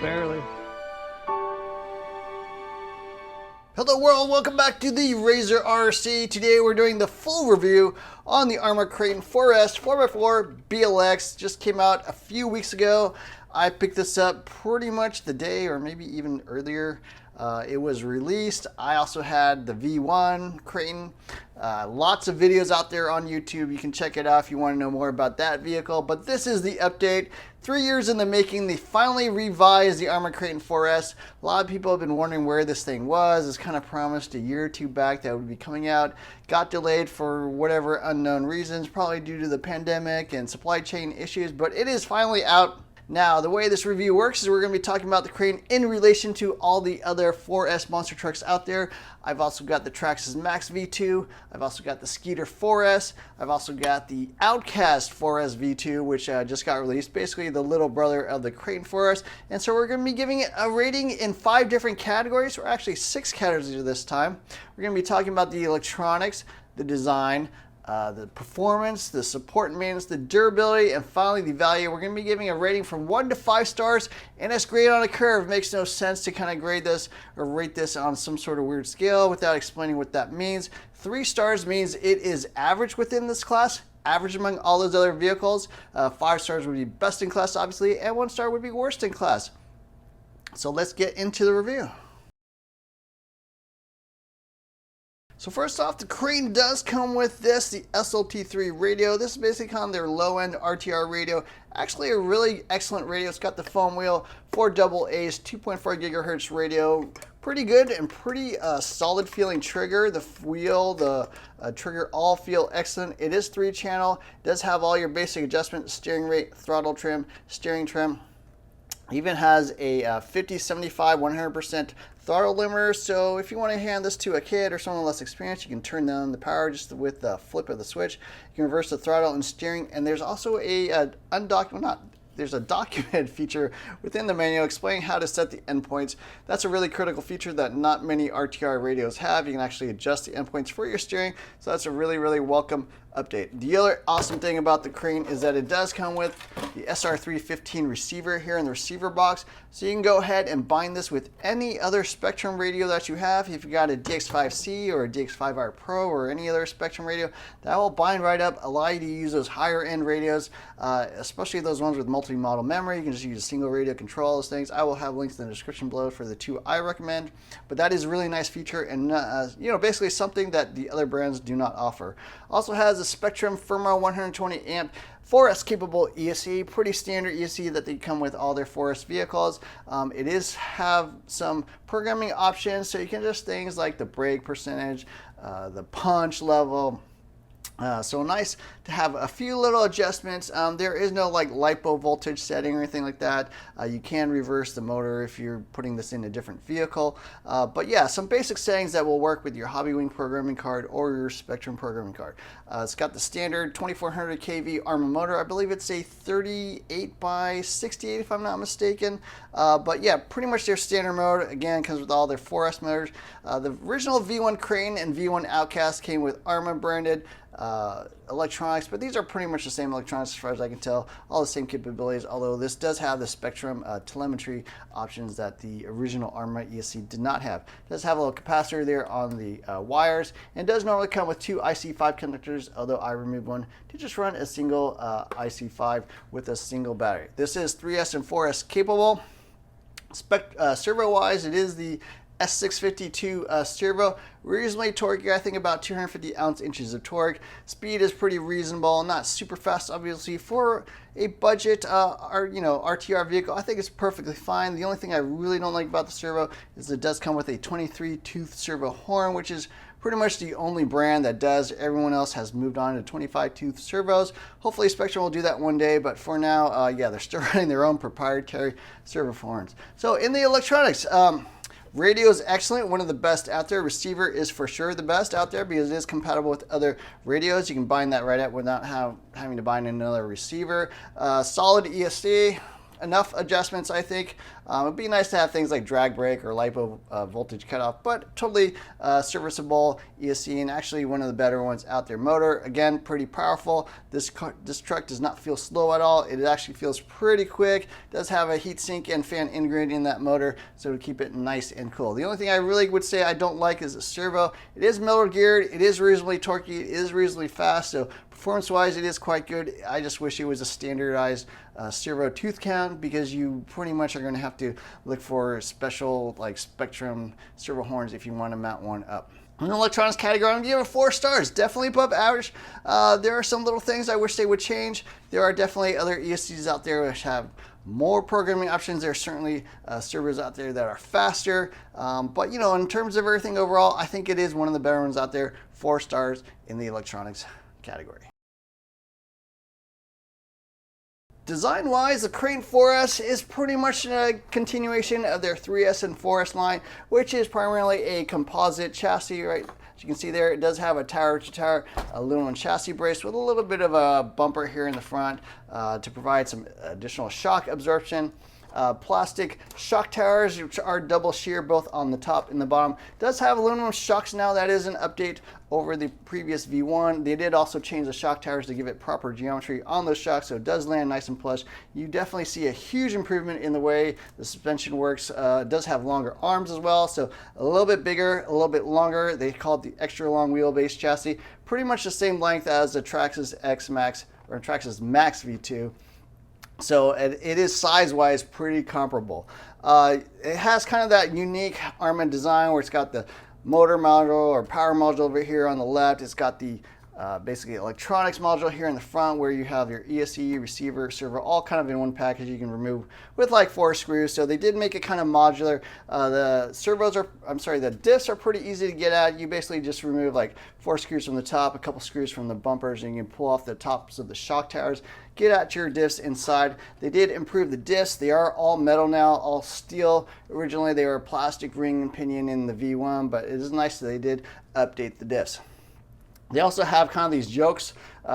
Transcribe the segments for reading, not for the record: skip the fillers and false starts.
Barely. Hello world, welcome back to the Razor RC. Today we're doing the full review on the Arrma Kraton 4S 4x4 BLX. Just came out a few weeks ago. I picked this up pretty much the day or maybe even earlier it was released. I also had the V1 Kraton. Lots of videos out there on YouTube. You can check it out if you want to know more about that vehicle. But this is the update. 3 years in the making, they finally revised the Arrma Kraton 4S. A lot of people have been wondering where this thing was. It's kind of promised a year or two back that it would be coming out. Got delayed for whatever unknown reasons, probably due to the pandemic and supply chain issues, but it is finally out. Now, the way this review works is we're going to be talking about the Kraton in relation to all the other 4S monster trucks out there. I've also got the Traxxas Max V2. I've also got the Skeeter 4S. I've also got the Outcast 4S V2, which just got released. Basically, the little brother of the Kraton 4S. And so we're going to be giving it a rating in 5 different categories, or actually 6 categories this time. We're going to be talking about the electronics, the design, the performance, the support and maintenance, the durability, and finally the value. We're going to be giving a rating from 1 to 5 stars, and it's graded on a curve. It makes no sense to kind of grade this or rate this on some sort of weird scale without explaining what that means. 3 stars means it is average within this class, average among all those other vehicles. 5 stars would be best in class, obviously, and 1 star would be worst in class. So let's get into the review. So first off, the Kraton does come with this, the SLT3 radio. This is basically kind of their low-end RTR radio. Actually a really excellent radio. It's got the foam wheel, 4 double A's, 2.4 gigahertz radio. Pretty good and pretty solid feeling trigger. The wheel, the trigger all feel excellent. It is 3-channel. It does have all your basic adjustments, steering rate, throttle trim, steering trim. Even has a 50, 75, 100% throttle limiter. So if you want to hand this to a kid or someone less experienced, you can turn down the power just with the flip of the switch. You can reverse the throttle and steering. And there's also there's a documented feature within the manual explaining how to set the endpoints. That's a really critical feature that not many RTR radios have. You can actually adjust the endpoints for your steering. So that's a really, really welcome update. The other awesome thing about the Kraton is that it does come with the SR315 receiver here in the receiver box. So you can go ahead and bind this with any other Spectrum radio that you have. If you've got a DX5C or a DX5R Pro or any other Spectrum radio, that will bind right up, allow you to use those higher end radios, especially those ones with multi-model memory. You can just use a single radio, control those things. I will have links in the description below for the 2 I recommend, but that is a really nice feature and basically something that the other brands do not offer. Also has a Spectrum Firmware 120 amp 4S capable ESC, pretty standard ESC that they come with all their 4S vehicles. It is have some programming options, so you can adjust things like the brake percentage, the punch level. So nice to have a few little adjustments. There is no like LiPo voltage setting or anything like that. You can reverse the motor if you're putting this in a different vehicle. But yeah, some basic settings that will work with your Hobbywing programming card or your Spectrum programming card. It's got the standard 2400 kV Arrma motor. I believe it's a 38 by 68 if I'm not mistaken. But yeah, pretty much their standard mode. Again, comes with all their 4S motors. The original V1 Kraton and V1 Outcast came with Arrma branded electronics, but these are pretty much the same electronics as far as I can tell, all the same capabilities, although this does have the Spectrum telemetry options that the original Arrma ESC did not have. It does have a little capacitor there on the wires, and does normally come with 2 IC5 connectors, although I removed one to just run a single IC5 with a single battery. This is 3S and 4S capable. Servo-wise, it is the S652 servo, reasonably torquey. I think about 250 ounce-inches of torque. Speed is pretty reasonable, not super fast, obviously. For a budget RTR vehicle, I think it's perfectly fine. The only thing I really don't like about the servo is it does come with a 23-tooth servo horn, which is pretty much the only brand that does. Everyone else has moved on to 25-tooth servos. Hopefully Spectrum will do that one day, but for now, yeah, they're still running their own proprietary servo horns. So in the electronics, radio is excellent, one of the best out there. Receiver is for sure the best out there because it is compatible with other radios. You can bind that right up without having to bind another receiver. Solid ESC. enough adjustments, I think. It'd be nice to have things like drag brake or LiPo voltage cutoff, but totally serviceable ESC, and actually one of the better ones out there. Motor, again, pretty powerful. This truck does not feel slow at all. It actually feels pretty quick. It does have a heatsink and fan integrated in that motor, so to keep it nice and cool. The only thing I really would say I don't like is the servo. It is middle geared, it is reasonably torquey, it is reasonably fast, so performance-wise, it is quite good. I just wish it was a standardized servo tooth count, because you pretty much are going to have to look for special like Spectrum servo horns if you want to mount one up. In the electronics category, I'm going to give it 4 stars. Definitely above average. There are some little things I wish they would change. There are definitely other ESCs out there which have more programming options. There are certainly servos out there that are faster. But, you know, in terms of everything overall, I think it is one of the better ones out there. 4 stars in the electronics category. Design-wise, the Kraton 4S is pretty much a continuation of their 3S and 4S line, which is primarily a composite chassis, right? As you can see there, it does have a tower-to-tower aluminum chassis brace with a little bit of a bumper here in the front to provide some additional shock absorption. Plastic shock towers, which are double shear both on the top and the bottom. It does have aluminum shocks now. That is an update over the previous V1. They did also change the shock towers to give it proper geometry on those shocks, so it does land nice and plush. You definitely see a huge improvement in the way the suspension works. It does have longer arms as well, so a little bit bigger, a little bit longer. They call it the extra long wheelbase chassis. Pretty much the same length as the Traxxas X Max or Traxxas Max V2. So it is size-wise pretty comparable. It has kind of that unique Arrma design where it's got the motor module or power module over here on the left. It's got the basically electronics module here in the front where you have your ESC, receiver, servo, all kind of in one package you can remove with like 4 screws. So they did make it kind of modular. The diffs are pretty easy to get at. You basically just remove like 4 screws from the top, a couple screws from the bumpers, and you can pull off the tops of the shock towers, get at your diffs inside. They did improve the diffs. They are all metal now, all steel. Originally they were plastic ring and pinion in the V1, but it is nice that they did update the diffs. They also have kind of these jokes,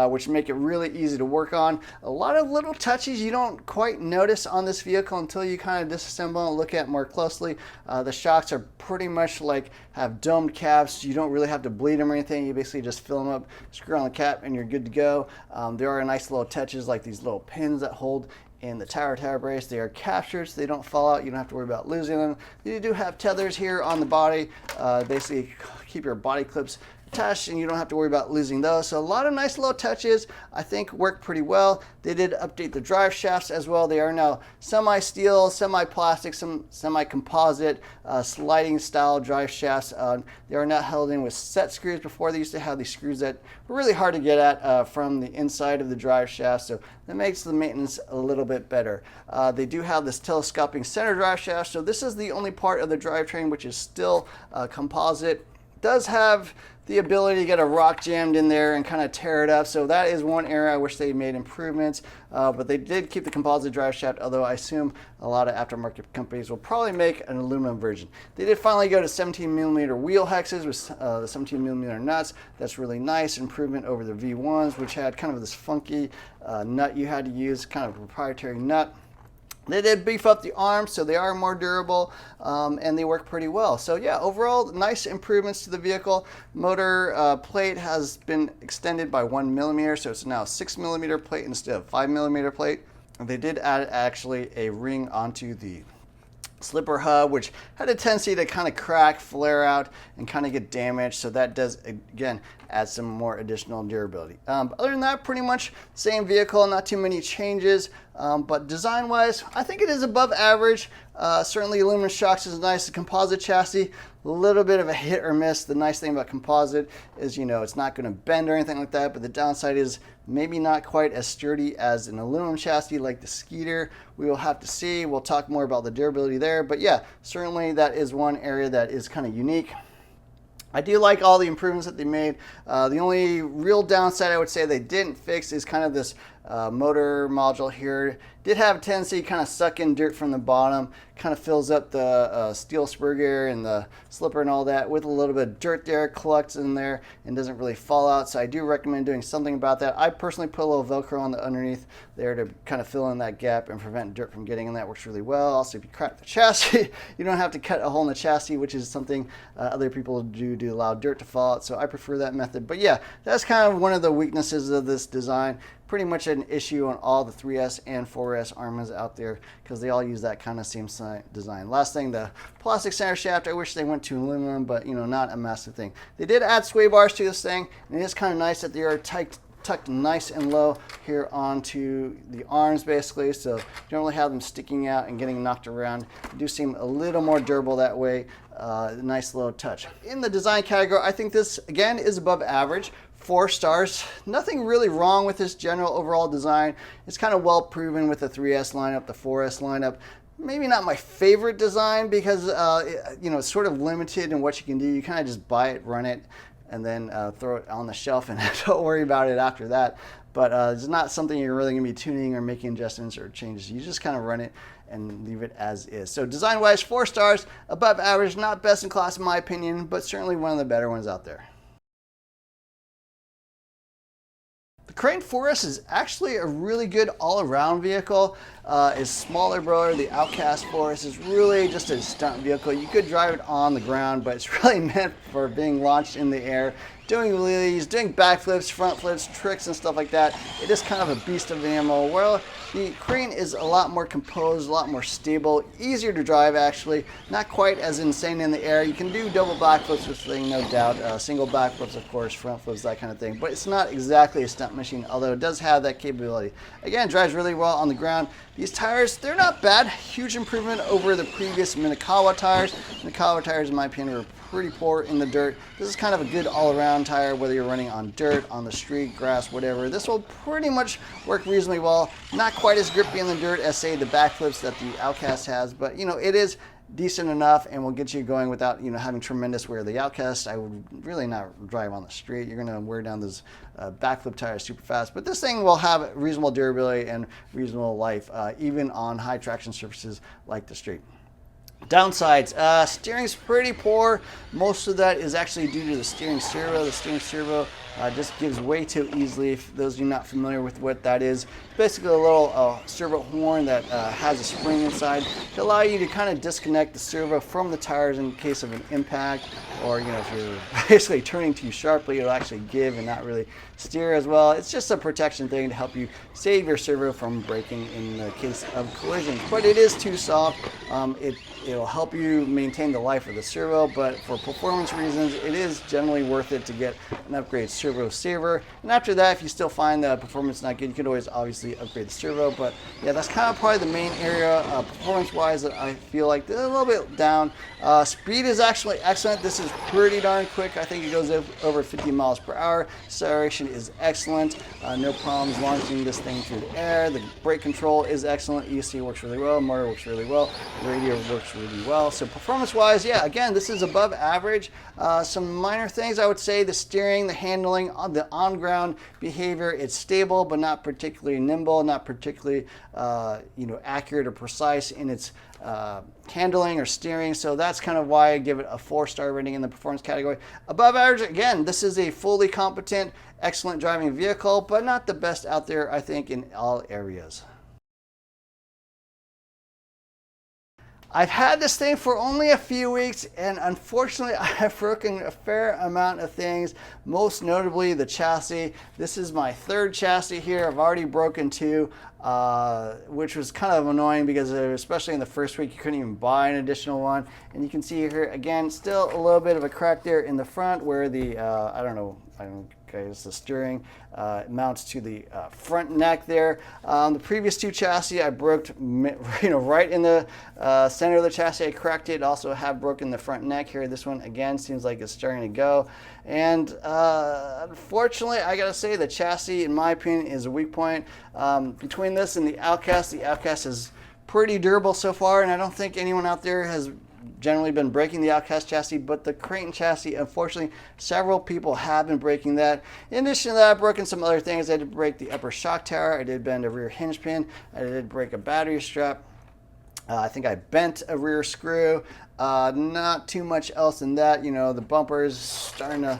which make it really easy to work on. A lot of little touches you don't quite notice on this vehicle until you kind of disassemble and look at it more closely. The shocks are pretty much like have domed caps. You don't really have to bleed them or anything. You basically just fill them up, screw on the cap, and you're good to go. There are nice little touches like these little pins that hold in the tower brace. They are captured so they don't fall out. You don't have to worry about losing them. You do have tethers here on the body. Basically keep your body clips attached and you don't have to worry about losing those. So a lot of nice little touches I think work pretty well. They did update the drive shafts as well. They are now semi-steel, semi-plastic, semi-composite, sliding style drive shafts. They are not held in with set screws. Before they used to have these screws that were really hard to get at from the inside of the drive shaft, so that makes the maintenance a little bit better. They do have this telescoping center drive shaft, so this is the only part of the drivetrain which is still composite. Does have the ability to get a rock jammed in there and kind of tear it up, so that is one area I wish they made improvements, but they did keep the composite drive shaft, although I assume a lot of aftermarket companies will probably make an aluminum version. They did finally go to 17mm wheel hexes with the 17mm nuts. That's really nice improvement over the V1s, which had kind of this funky nut you had to use, kind of a proprietary nut. They did beef up the arms, so they are more durable, and they work pretty well. So yeah, overall, nice improvements to the vehicle. Motor plate has been extended by 1mm, so it's now a 6mm plate instead of 5mm plate. And they did add actually a ring onto the slipper hub, which had a tendency to kind of crack, flare out, and kind of get damaged. So that does, again, add some more additional durability. But other than that, pretty much same vehicle, not too many changes. But design-wise, I think it is above average. Certainly aluminum shocks is nice. The composite chassis, a little bit of a hit or miss. The nice thing about composite is, you know, it's not going to bend or anything like that, but the downside is maybe not quite as sturdy as an aluminum chassis like the Skeeter. We will have to see. We'll talk more about the durability there, but yeah, certainly that is one area that is kind of unique. I do like all the improvements that they made. The only real downside I would say they didn't fix is kind of this motor module here. did have a tendency to kind of suck in dirt from the bottom, kind of fills up the steel spurgear and the slipper and all that with a little bit of dirt there, collects in there and doesn't really fall out. So I do recommend doing something about that. I personally put a little Velcro on the underneath there to kind of fill in that gap and prevent dirt from getting in. That works really well. Also, if you crack the chassis, you don't have to cut a hole in the chassis, which is something other people do to allow dirt to fall out. So I prefer that method. But yeah, that's kind of one of the weaknesses of this design. Pretty much an issue on all the 3S and 4S Arrmas out there because they all use that kind of same design. Last thing, the plastic center shaft, I wish they went to aluminum, but you know, not a massive thing. They did add sway bars to this thing, and it is kind of nice that they are tucked nice and low here onto the arms basically, so you don't really have them sticking out and getting knocked around. They do seem a little more durable that way. Nice little touch. In the design category, I think this again is above average. 4 stars. Nothing really wrong with this general overall design. It's kind of well proven with the 3S lineup, the 4S lineup. Maybe not my favorite design because you know, it's sort of limited in what you can do. You kind of just buy it, run it, and then throw it on the shelf and don't worry about it after that. But it's not something you're really going to be tuning or making adjustments or changes. You just kind of run it and leave it as is. So design-wise, 4 stars, above average, not best in class in my opinion, but certainly one of the better ones out there. The Kraton 4S is actually a really good all-around vehicle. It's smaller brother, the Outcast 4S is really just a stunt vehicle. You could drive it on the ground, but it's really meant for being launched in the air, doing wheelies, doing backflips, front flips, tricks, and stuff like that. It is kind of a beast of an animal. Well, the Kraton is a lot more composed, a lot more stable, easier to drive actually, not quite as insane in the air. You can do double backflips with this thing, no doubt. Single backflips, of course, front flips, that kind of thing. But it's not exactly a stunt machine, although it does have that capability. Again, it drives really well on the ground. These tires, they're not bad. Huge improvement over the previous Minakawa tires. Minakawa tires, in my opinion, were pretty poor in the dirt. This is kind of a good all-around tire, whether you're running on dirt, on the street, grass, whatever. This will pretty much work reasonably well. Not quite as grippy in the dirt as, say, the backflips that the Outcast has, but you know, it is decent enough and will get you going without, you know, having tremendous wear. The Outcast, I would really not drive on the street. You're going to wear down those backflip tires super fast, but this thing will have reasonable durability and reasonable life, even on high traction surfaces like the street. Downsides, steering's pretty poor. Most of that is actually due to the steering servo. The steering servo just gives way too easily. If those of you not familiar with what that is, it's basically a little servo horn that has a spring inside to allow you to kind of disconnect the servo from the tires in case of an impact, or you know, if you're basically turning too sharply, it'll actually give and not really steer as well. It's just a protection thing to help you save your servo from breaking in the case of collisions. But it is too soft. It'll help you maintain the life of the servo, but for performance reasons, it is generally worth it to get an upgrade servo saver. And after that, if you still find the performance not good, you can always obviously upgrade the servo. But yeah, that's kind of probably the main area performance-wise that I feel like they're a little bit down. Speed is actually excellent. This is pretty darn quick. I think it goes over 50 miles per hour. Acceleration is excellent. No problems launching this thing through the air. The brake control is excellent. ESC works really well. Motor works really well. Radio works really well. So performance-wise, yeah, again, this is above average. Some minor things I would say: the steering, the handling, the on-ground behavior. It's stable, but not particularly nimble, not particularly accurate or precise in its handling or steering. So that's kind of why I give it a 4-star rating in the performance category. Above average, again, this is a fully competent, excellent driving vehicle, but not the best out there, I think, in all areas. I've had this thing for only a few weeks, and unfortunately I have broken a fair amount of things, most notably the chassis. This is my 3rd chassis here. I've already broken 2, which was kind of annoying because especially in the first week you couldn't even buy an additional one. And you can see here again, still a little bit of a crack there in the front where the it's the steering mounts to the front neck there. The previous 2 chassis I broke, right in the center of the chassis. I cracked it. Also have broken the front neck here. This one again seems like it's starting to go. And unfortunately, I gotta say the chassis, in my opinion, is a weak point. Between this and the Outcast is pretty durable so far, and I don't think anyone out there has generally been breaking the Outcast chassis, but the Kraton chassis, unfortunately, several people have been breaking that. In addition to that, I've broken some other things. I did break the upper shock tower. I did bend a rear hinge pin. I did break a battery strap. I think I bent a rear screw. Not too much else than that. You know, the bumper is starting to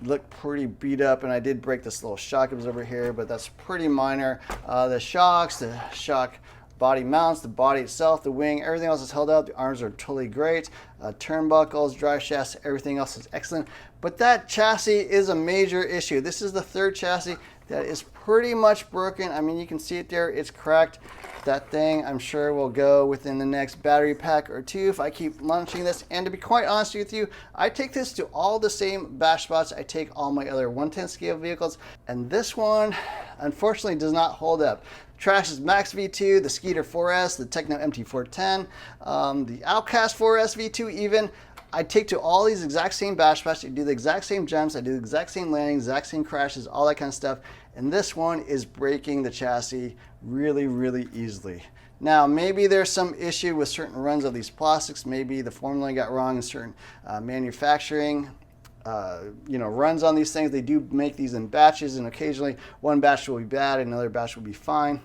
look pretty beat up, and I did break this little shock over here, but that's pretty minor. The shocks, the shock body mounts, the body itself, the wing, everything else is held up. The arms are totally great. Turnbuckles, drive shafts, everything else is excellent. But that chassis is a major issue. This is the third chassis that is pretty much broken. I mean, you can see it there. It's cracked. That thing, I'm sure, will go within the next battery pack or two if I keep launching this. And to be quite honest with you, I take this to all the same bash spots I take all my other 1/10 scale vehicles. And this one, unfortunately, does not hold up. Trash's Max V2, the Skeeter 4S, the Techno MT410, the Outcast 4S V2 even. I take to all these exact same bash spots. I do the exact same jumps. I do the exact same landings, exact same crashes, all that kind of stuff. And this one is breaking the chassis really, really easily. Now, maybe there's some issue with certain runs of these plastics. Maybe the formula got wrong in certain manufacturing runs on these things. They do make these in batches, and occasionally one batch will be bad, another batch will be fine.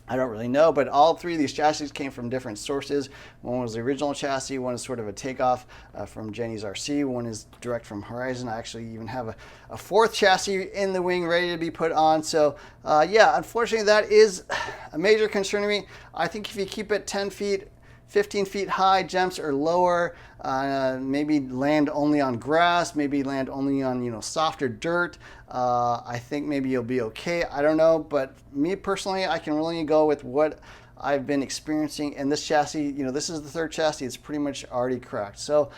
I don't really know, but all three of these chassis came from different sources. One was the original chassis, one is sort of a takeoff from Jenny's RC, one is direct from Horizon. I actually even have a fourth chassis in the wing ready to be put on. So yeah, unfortunately that is a major concern to me. I think if you keep it 10 feet, 15 feet high, jumps or lower, maybe land only on grass, maybe land only on softer dirt. I think maybe you'll be okay. I don't know, but me personally, I can really go with what I've been experiencing. And this chassis, this is the third chassis. It's pretty much already cracked. So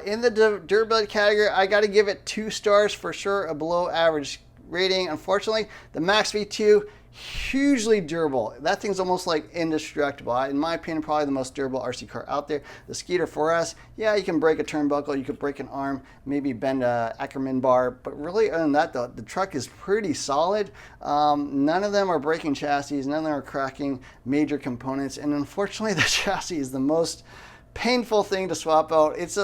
in the durability category, I got to give it 2 stars for sure, a below average rating. Unfortunately, the Max V2, hugely durable. That thing's almost like indestructible. In my opinion, probably the most durable RC car out there. The Skeeter 4S, yeah, you can break a turnbuckle, you could break an arm, maybe bend a Ackerman bar, but really other than that, the truck is pretty solid. None of them are breaking chassis, none of them are cracking major components, and unfortunately the chassis is the most painful thing to swap out. It's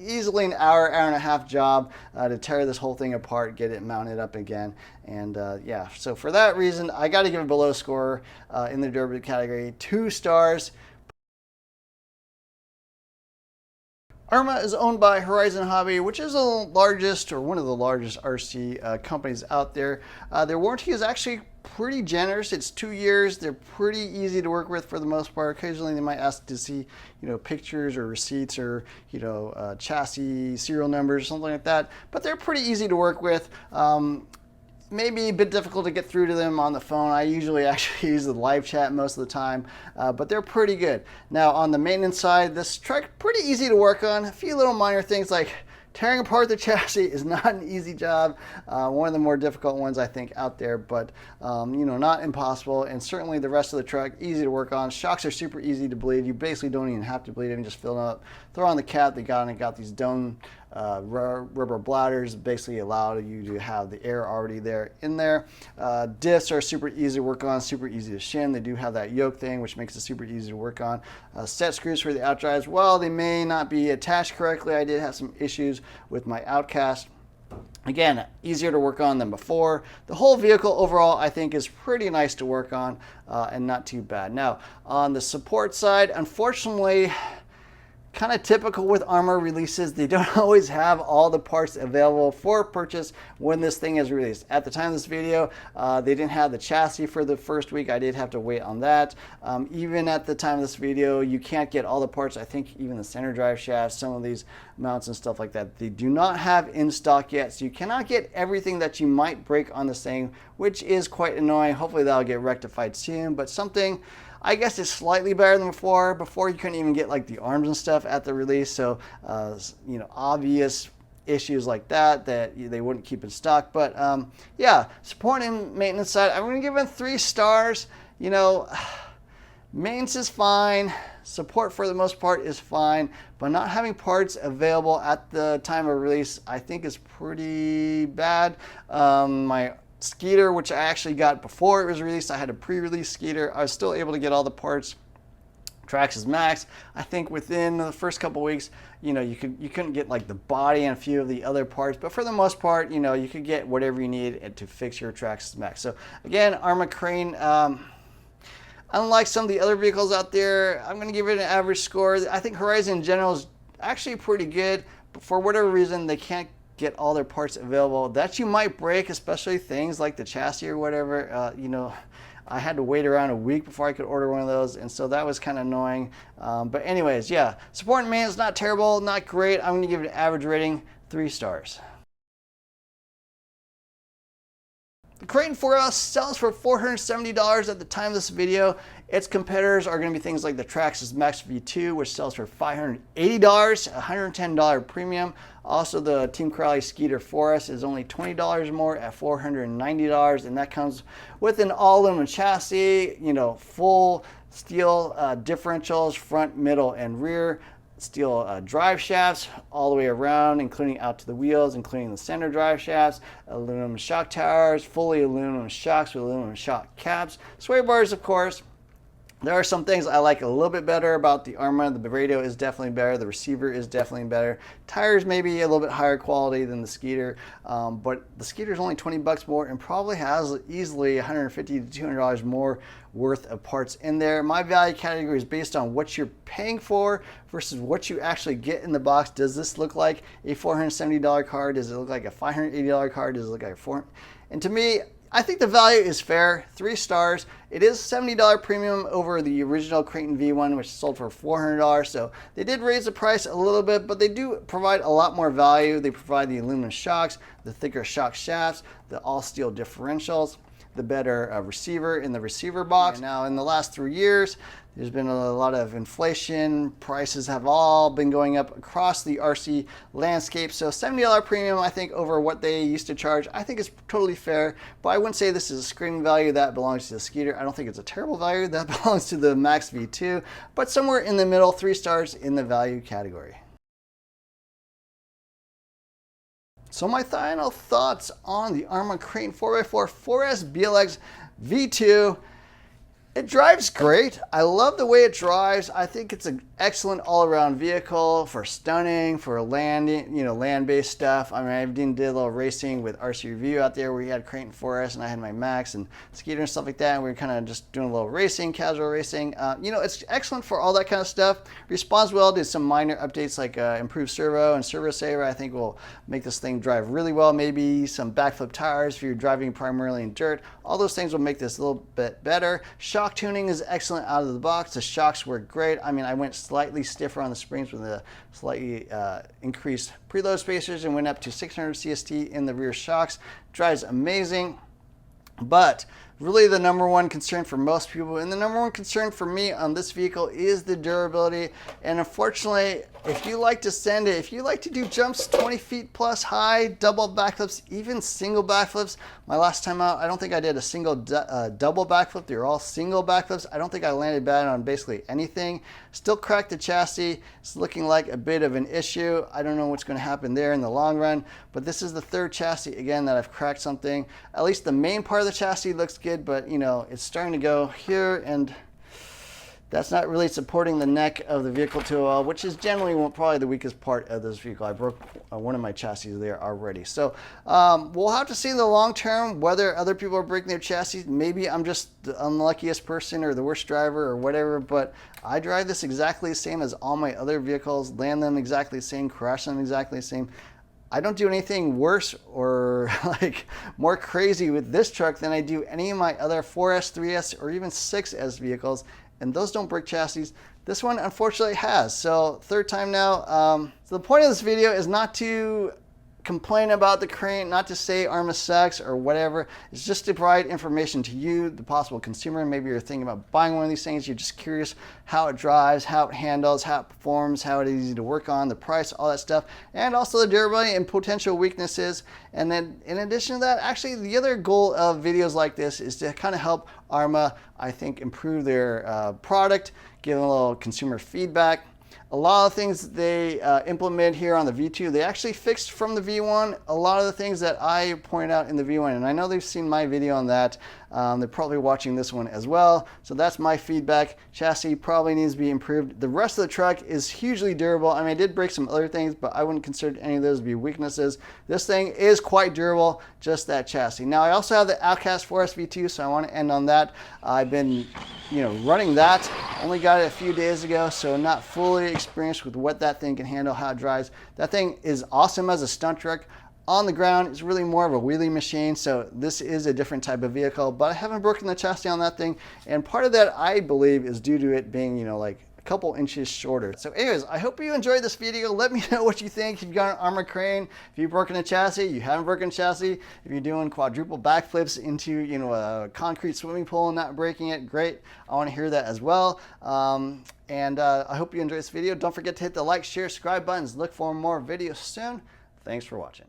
easily an hour and a half job to tear this whole thing apart, get it mounted up again. And yeah, so for that reason, I got to give it below score in the durability category, 2 stars. Arrma is owned by Horizon Hobby, which is the largest or one of the largest RC companies out there. Their warranty is actually pretty generous. It's 2 years. They're pretty easy to work with for the most part. Occasionally they might ask to see, pictures or receipts or, chassis serial numbers, something like that. But they're pretty easy to work with. Maybe a bit difficult to get through to them on the phone. I usually actually use the live chat most of the time, but they're pretty good. Now on the maintenance side, this truck pretty easy to work on. A few little minor things like tearing apart the chassis is not an easy job. One of the more difficult ones I think out there, but not impossible. And certainly the rest of the truck, easy to work on. Shocks are super easy to bleed. You basically don't even have to bleed them. Just fill them up, throw on the cap. They got these dome rubber bladders, basically allow you to have the air already there in there. Diffs are super easy to work on, super easy to shim. They do have that yoke thing, which makes it super easy to work on. Set screws for the outdrives, while they may not be attached correctly, I did have some issues with my Outcast. Again, easier to work on than before. The whole vehicle overall, I think, is pretty nice to work on and not too bad. Now, on the support side, unfortunately, kind of typical with Arrma releases, they don't always have all the parts available for purchase when this thing is released. At the time of this video, they didn't have the chassis for the first week. I did have to wait on that. Even at the time of this video, you can't get all the parts. I think even the center drive shaft, some of these mounts and stuff like that, they do not have in stock yet. So you cannot get everything that you might break on this thing, which is quite annoying. Hopefully that'll get rectified soon, but something I guess it's slightly better than before. Before you couldn't even get like the arms and stuff at the release, so obvious issues like that they wouldn't keep in stock. But yeah, support and maintenance side, I'm going to give it 3 stars. Maintenance is fine, support for the most part is fine, but not having parts available at the time of release I think is pretty bad. My Skeeter, which I actually got before it was released, I had a pre-release Skeeter, I was still able to get all the parts Traxxas Max, I think within the first couple weeks, you know, you couldn't get like the body and a few of the other parts, but for the most part, you know, you could get whatever you need to fix your Traxxas Max. So again, Arrma Kraton, unlike some of the other vehicles out there, I'm going to give it an average score. I think Horizon in general is actually pretty good, but for whatever reason, they can't get all their parts available that you might break, especially things like the chassis or whatever. You know, I had to wait around a week before I could order one of those, and so that was kind of annoying. But anyways, yeah, support and maintenance, not terrible, not great. I'm going to give it an average rating, 3 stars. The Kraton 4S sells for $470 at the time of this video. Its competitors are going to be things like the Traxxas Max V2, which sells for $580, $110 premium. Also, the Team Crowley Skeeter 4S is only $20 more at $490, and that comes with an all-aluminum chassis, you know, full steel differentials, front, middle, and rear. Steel drive shafts all the way around, including out to the wheels, including the center drive shafts, aluminum shock towers, fully aluminum shocks with aluminum shock caps, sway bars, of course. There are some things I like a little bit better about the Arrma. The radio is definitely better. The receiver is definitely better. Tires maybe a little bit higher quality than the Skeeter, but the Skeeter is only 20 bucks more and probably has easily $150 to $200 more worth of parts in there. My value category is based on what you're paying for versus what you actually get in the box. Does this look like a $470 car? Does it look like a $580 car? Does it look like a And to me, I think the value is fair, 3 stars. It is $70 premium over the original Kraton V1, which sold for $400. So they did raise the price a little bit, but they do provide a lot more value. They provide the aluminum shocks, the thicker shock shafts, the all steel differentials, the better receiver in the receiver box. And now in the last 3 years, there's been a lot of inflation. Prices have all been going up across the RC landscape. So $70 premium, I think, over what they used to charge, I think is totally fair. But I wouldn't say this is a screaming value that belongs to the Skeeter. I don't think it's a terrible value that belongs to the Max V2, but somewhere in the middle, 3 stars in the value category. So my final thoughts on the Arrma Kraton 4x4 4S BLX V2. It drives great. I love the way it drives. I think it's an excellent all-around vehicle for stunning, for landing, you know, land-based stuff. I mean, I did a little racing with RC Review out there where he had Kraton 4S and I had my Max and Skeeter and stuff like that. And we were kind of just doing a little racing, casual racing. You know, it's excellent for all that kind of stuff. Responds well, did some minor updates like improved servo and servo saver. I think will make this thing drive really well. Maybe some backflip tires if you're driving primarily in dirt. All those things will make this a little bit better. Shock tuning is excellent out of the box. The shocks work great. I mean, I went slightly stiffer on the springs with a slightly increased preload spacers and went up to 600 CST in the rear shocks. Drives amazing. But really the number one concern for most people and the number one concern for me on this vehicle is the durability. And unfortunately, if you like to send it, if you like to do jumps 20 feet plus high, double backflips, even single backflips, my last time out, I don't think I did a single double backflip. They were all single backflips. I don't think I landed bad on basically anything. Still cracked the chassis. It's looking like a bit of an issue. I don't know what's going to happen there in the long run, but this is the 3rd chassis again that I've cracked something. At least the main part of the chassis looks good, but you know, it's starting to go here and that's not really supporting the neck of the vehicle too well, which is generally probably the weakest part of this vehicle. I broke one of my chassis there already. So we'll have to see in the long term whether other people are breaking their chassis. Maybe I'm just the unluckiest person or the worst driver or whatever, but I drive this exactly the same as all my other vehicles, land them exactly the same, crash them exactly the same. I don't do anything worse or like more crazy with this truck than I do any of my other 4S, 3S, or even 6S vehicles, and those don't break chassis. This one unfortunately has. So 3rd time now. So the point of this video is not to complain about the Kraton, not to say Arrma sucks or whatever. It's just to provide information to you, the possible consumer. Maybe you're thinking about buying one of these things. You're just curious how it drives, how it handles, how it performs, how it is easy to work on, the price, all that stuff, and also the durability and potential weaknesses. And then in addition to that, actually the other goal of videos like this is to kind of help Arrma, I think, improve their product, give them a little consumer feedback. A lot of things that they implement here on the V2, they actually fixed from the V1 a lot of the things that I pointed out in the V1, and I know they've seen my video on that. They're probably watching this one as well, so that's my feedback. Chassis probably needs to be improved. The rest of the truck is hugely durable. I mean, I did break some other things, but I wouldn't consider any of those to be weaknesses. This thing is quite durable, just that chassis. Now, I also have the Outcast 4S V2, so I want to end on that. I've been running that. Only got it a few days ago, so not fully experienced with what that thing can handle, how it drives. That thing is awesome as a stunt truck. On the ground, it's really more of a wheelie machine, so this is a different type of vehicle, but I haven't broken the chassis on that thing, and part of that, I believe, is due to it being, like a couple inches shorter. So anyways, I hope you enjoyed this video. Let me know what you think. If you've got an Arrma crane, if you've broken a chassis, you haven't broken a chassis, if you're doing quadruple backflips into, a concrete swimming pool and not breaking it, great. I want to hear that as well. And I hope you enjoyed this video. Don't forget to hit the like, share, subscribe buttons. Look for more videos soon. Thanks for watching.